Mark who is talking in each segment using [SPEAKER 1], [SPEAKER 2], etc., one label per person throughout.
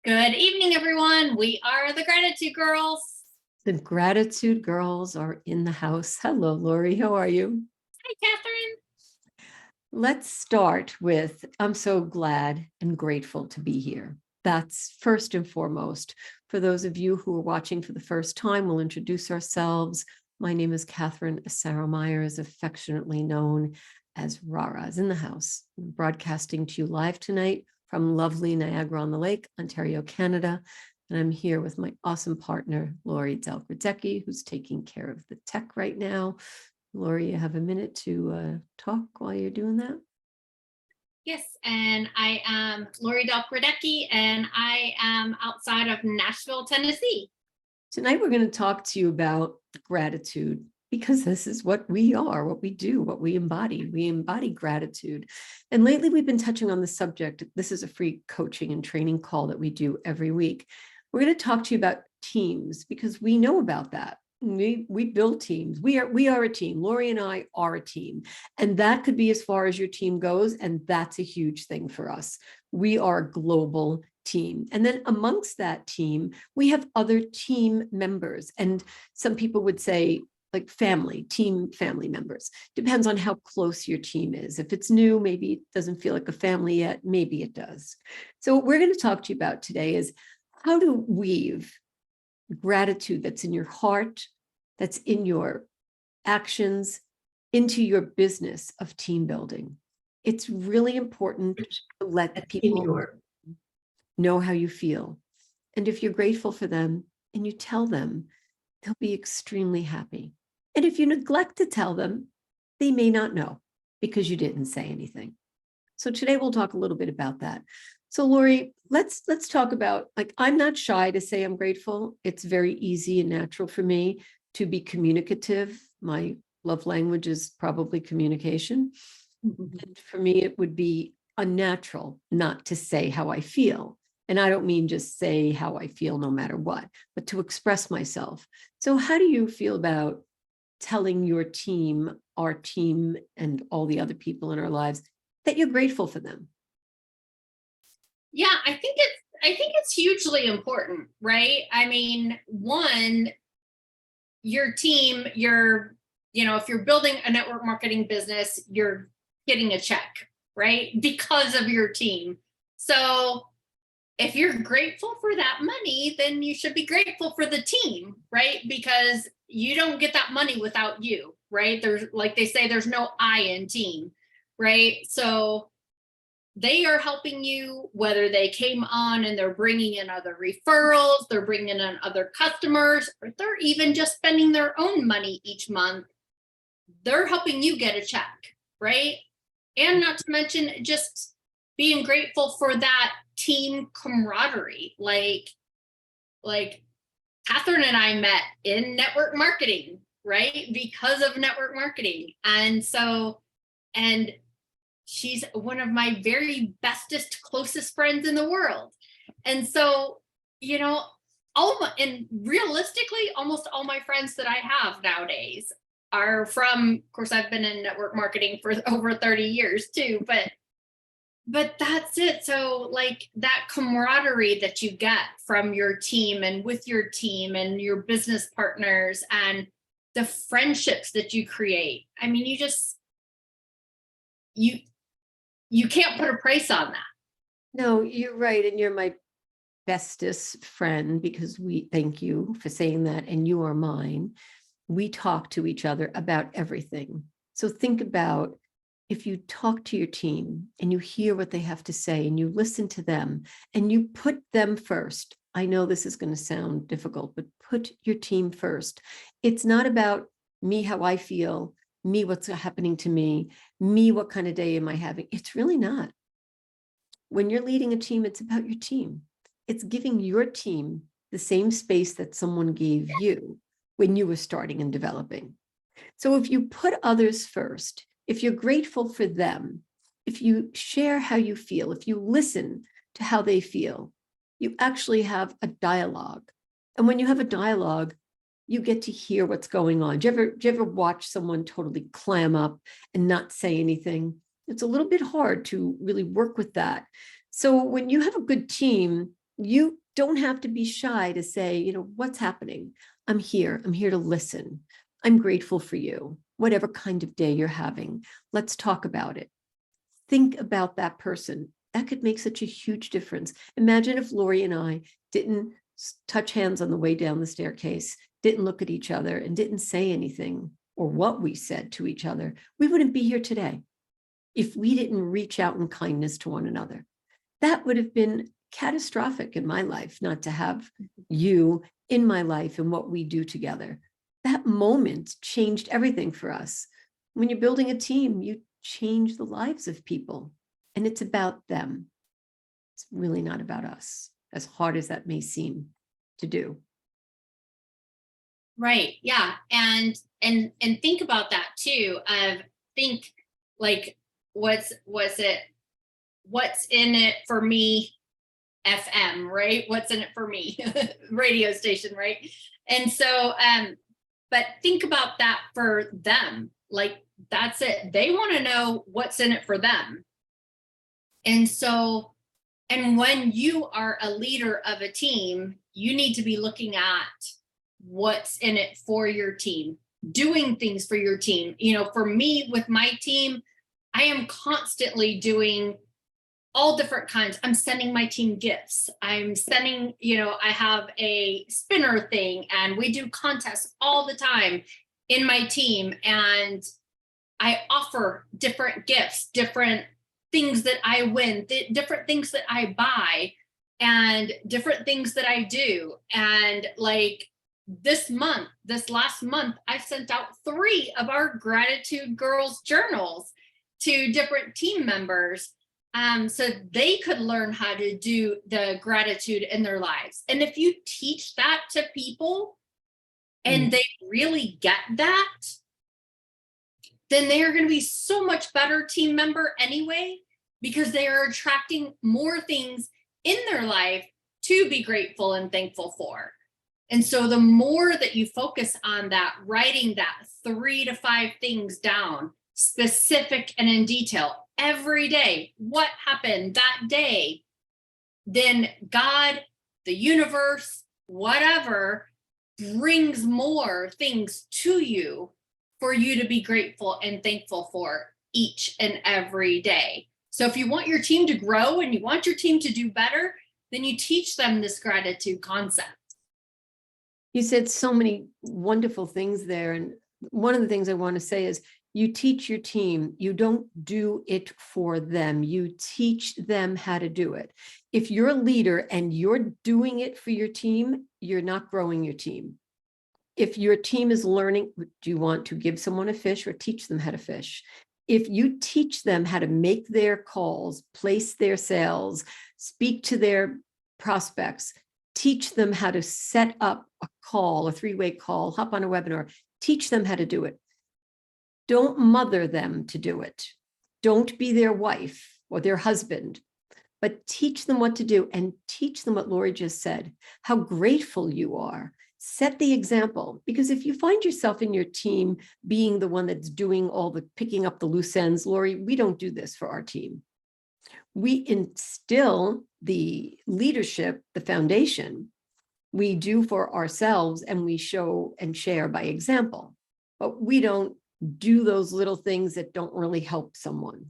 [SPEAKER 1] Good evening, everyone. We are the Gratitude Girls.
[SPEAKER 2] The Gratitude Girls are in the house. Hello, Laurie. How are you?
[SPEAKER 1] Hi, Kathryn.
[SPEAKER 2] Let's start with, I'm so glad and grateful to be here. That's first and foremost. For those of you who are watching for the first time, we'll introduce ourselves. My name is Kathryn Asaro Mayers, affectionately known as Rara's in the house. I'm broadcasting to you live tonight from lovely Niagara on the Lake, Ontario, Canada. And I'm here with my awesome partner, Laurie Delk Radecki, who's taking care of the tech right now. Laurie, you have a minute to talk while you're doing that?
[SPEAKER 1] Yes, and I am Laurie Radecki, and I am outside of Nashville, Tennessee.
[SPEAKER 2] Tonight, we're going to talk to you about gratitude, because this is what we are, what we do, what we embody. We embody gratitude. And lately, we've been touching on the subject. This is a free coaching and training call that we do every week. We're going to talk to you about teams, because we know about that. We build teams. We are a team. Laurie and I are a team. And that could be as far as your team goes. And that's a huge thing for us. We are a global team. And then amongst that team, we have other team members. And some people would say, like family members. Depends on how close your team is. If it's new, maybe it doesn't feel like a family yet. Maybe it does. So what we're going to talk to you about today is how to weave gratitude that's in your heart, that's in your actions, into your business of team building. It's really important to let people know how you feel. And if you're grateful for them and you tell them, they'll be extremely happy. And if you neglect to tell them, they may not know because you didn't say anything. So today we'll talk a little bit about that. So Laurie, let's talk about, like, I'm not shy to say I'm grateful. It's very easy and natural for me to be communicative. My love language is probably communication. And for me, it would be unnatural not to say how I feel. And I don't mean just say how I feel no matter what, but to express myself. So how do you feel about telling your team, our team, and all the other people in our lives that you're grateful for them?
[SPEAKER 1] Yeah, I think it's hugely important, right? I mean, one, your team, if you're building a network marketing business, you're getting a check, right? Because of your team. So if you're grateful for that money, then you should be grateful for the team, right? Because you don't get that money without you, right? There's, like they say, there's no I in team, right? So they are helping you, whether they came on and they're bringing in other referrals, they're bringing in other customers, or they're even just spending their own money each month. They're helping you get a check, right? And not to mention just being grateful for that team camaraderie. Like Kathryn and I met in network marketing, right? Because of network marketing. And she's one of my very bestest, closest friends in the world. And so, and realistically, almost all my friends that I have nowadays are from, of course, I've been in network marketing for over 30 years too, but that's it. So like that camaraderie that you get from your team and with your team and your business partners and the friendships that you create. I mean, you can't put a price on that.
[SPEAKER 2] No, you're right. And you're my bestest friend, because thank you for saying that. And you are mine. We talk to each other about everything. So think about, if you talk to your team and you hear what they have to say and you listen to them and you put them first. I know this is going to sound difficult, but put your team first. It's not about me, how I feel, me, what's happening to me, what kind of day am I having? It's really not. When you're leading a team, it's about your team. It's giving your team the same space that someone gave you when you were starting and developing. So if you put others first, if you're grateful for them, if you share how you feel, if you listen to how they feel, you actually have a dialogue. And when you have a dialogue, you get to hear what's going on. Do you ever watch someone totally clam up and not say anything? It's a little bit hard to really work with that. So when you have a good team, you don't have to be shy to say, what's happening? I'm here to listen. I'm grateful for you, whatever kind of day you're having. Let's talk about it. Think about that person. That could make such a huge difference. Imagine if Laurie and I didn't touch hands on the way down the staircase, didn't look at each other, and didn't say anything or what we said to each other. We wouldn't be here today if we didn't reach out in kindness to one another. That would have been catastrophic in my life, not to have you in my life and what we do together. That moment changed everything for us. When you're building a team, you change the lives of people, and it's about them. It's really not about us, as hard as that may seem to do.
[SPEAKER 1] Right. Yeah. And think about that too. Think like, what's in it for me, FM, right? What's in it for me, radio station, right? And so, but think about that for them. Like, that's it. They want to know what's in it for them. And so, and when you are a leader of a team, you need to be looking at what's in it for your team, doing things for your team. For me, with my team, I am constantly doing all different kinds. I'm sending my team gifts. I'm sending, I have a spinner thing, and we do contests all the time in my team. And I offer different gifts, different things that I win, different things that I buy, and different things that I do. And like this last month, I sent out 3 of our Gratitude Girls journals to different team members, so they could learn how to do the gratitude in their lives. And if you teach that to people and they really get that, then they are going to be so much better team member anyway, because they are attracting more things in their life to be grateful and thankful for. And so the more that you focus on that, writing that 3 to 5 things down, specific and in detail, every day, what happened that day, then God, the universe, whatever, brings more things to you for you to be grateful and thankful for each and every day. So if you want your team to grow and you want your team to do better, then you teach them this gratitude concept.
[SPEAKER 2] You said so many wonderful things there. And one of the things I want to say is, you teach your team, you don't do it for them. You teach them how to do it. If you're a leader and you're doing it for your team, you're not growing your team. If your team is learning, do you want to give someone a fish or teach them how to fish? If you teach them how to make their calls, place their sales, speak to their prospects, teach them how to set up a call, a 3-way call, hop on a webinar, teach them how to do it. Don't mother them to do it. Don't be their wife or their husband, but teach them what to do, and teach them what Laurie just said, how grateful you are. Set the example, because if you find yourself in your team being the one that's doing all the picking up the loose ends, Laurie, we don't do this for our team. We instill the leadership, the foundation, we do for ourselves, and we show and share by example, but we don't do those little things that don't really help someone.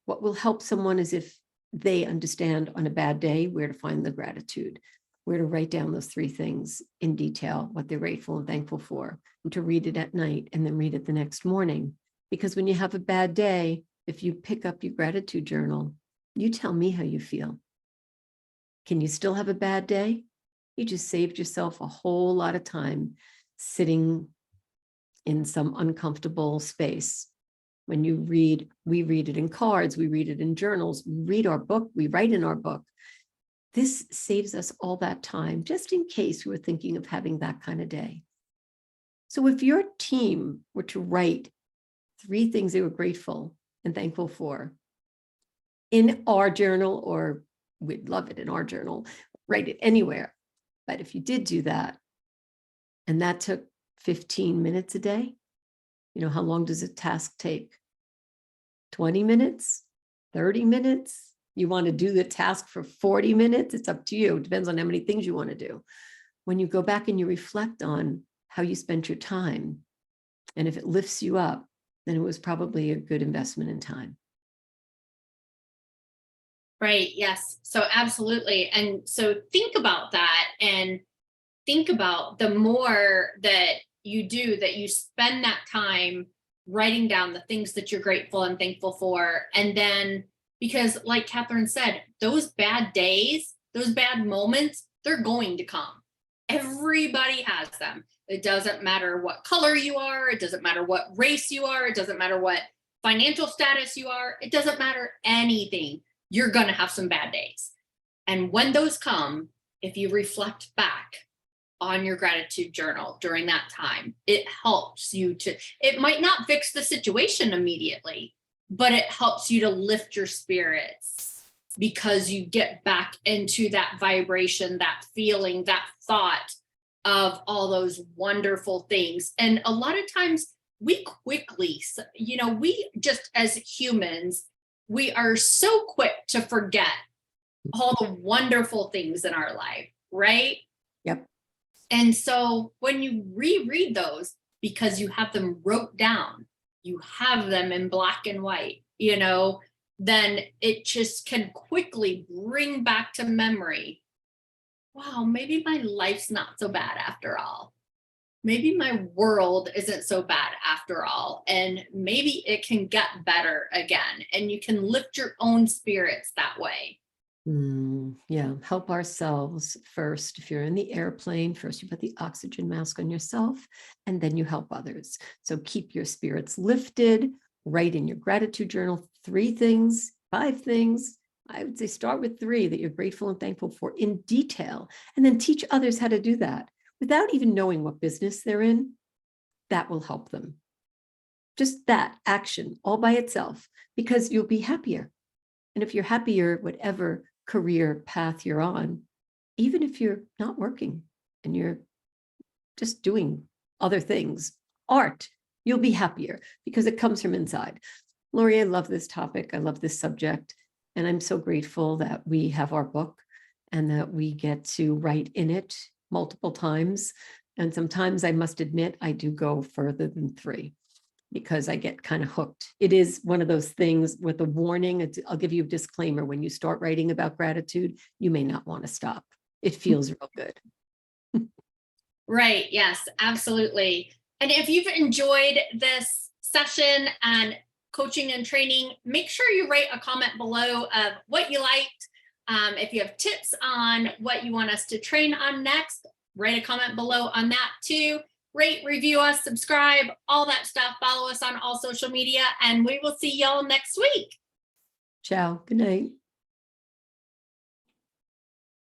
[SPEAKER 2] What will help someone is if they understand on a bad day where to find the gratitude, where to write down those 3 things in detail, what they're grateful and thankful for, and to read it at night and then read it the next morning. Because when you have a bad day, if you pick up your gratitude journal, you tell me how you feel. Can you still have a bad day? You just saved yourself a whole lot of time sitting in some uncomfortable space. When you read, we read it in cards, we read it in journals, we read our book, we write in our book. This saves us all that time, just in case we were thinking of having that kind of day. So if your team were to write 3 things they were grateful and thankful for in our journal, or we'd love it in our journal, write it anywhere. But if you did do that, and that took 15 minutes a day, how long does a task take? 20 minutes, 30 minutes, You want to do the task for 40 minutes? It's up to you. It depends on how many things you want to do. When you go back and you reflect on how you spent your time, and if it lifts you up, then it was probably a good investment in time.
[SPEAKER 1] Right. Yes. So absolutely. And so think about that, and think about the more that you do, that you spend that time writing down the things that you're grateful and thankful for. And then, because like Kathryn said, those bad days, those bad moments, they're going to come. Everybody has them. It doesn't matter what color you are. It doesn't matter what race you are. It doesn't matter what financial status you are. It doesn't matter anything. You're going to have some bad days. And when those come, if you reflect back on your gratitude journal during that time, it helps you to, it might not fix the situation immediately, but it helps you to lift your spirits, because you get back into that vibration, that feeling, that thought of all those wonderful things. And a lot of times we quickly, we just, as humans, we are so quick to forget all the wonderful things in our life, right?
[SPEAKER 2] Yep.
[SPEAKER 1] And so when you reread those, because you have them wrote down, you have them in black and white, then it just can quickly bring back to memory, wow, maybe my life's not so bad after all. Maybe my world isn't so bad after all. And maybe it can get better again. And you can lift your own spirits that way.
[SPEAKER 2] Yeah, help ourselves first. If you're in the airplane, first you put the oxygen mask on yourself, and then you help others. So keep your spirits lifted. Write in your gratitude journal 3 things, 5 things. I would say start with 3 that you're grateful and thankful for in detail, and then teach others how to do that without even knowing what business they're in. That will help them. Just that action all by itself, because you'll be happier. And if you're happier, whatever career path you're on, even if you're not working and you're just doing other things, art, you'll be happier because it comes from inside. Laurie, I love this topic. I love this subject. And I'm so grateful that we have our book and that we get to write in it multiple times. And sometimes I must admit, I do go further than 3 because I get kind of hooked. It is one of those things with a warning. I'll give you a disclaimer. When you start writing about gratitude, you may not want to stop. It feels real good.
[SPEAKER 1] Right. Yes, absolutely. And if you've enjoyed this session and coaching and training, make sure you write a comment below of what you liked. If you have tips on what you want us to train on next, write a comment below on that too. Rate, review us, subscribe, all that stuff. Follow us on all social media, and we will see y'all next week.
[SPEAKER 2] Ciao. Good night.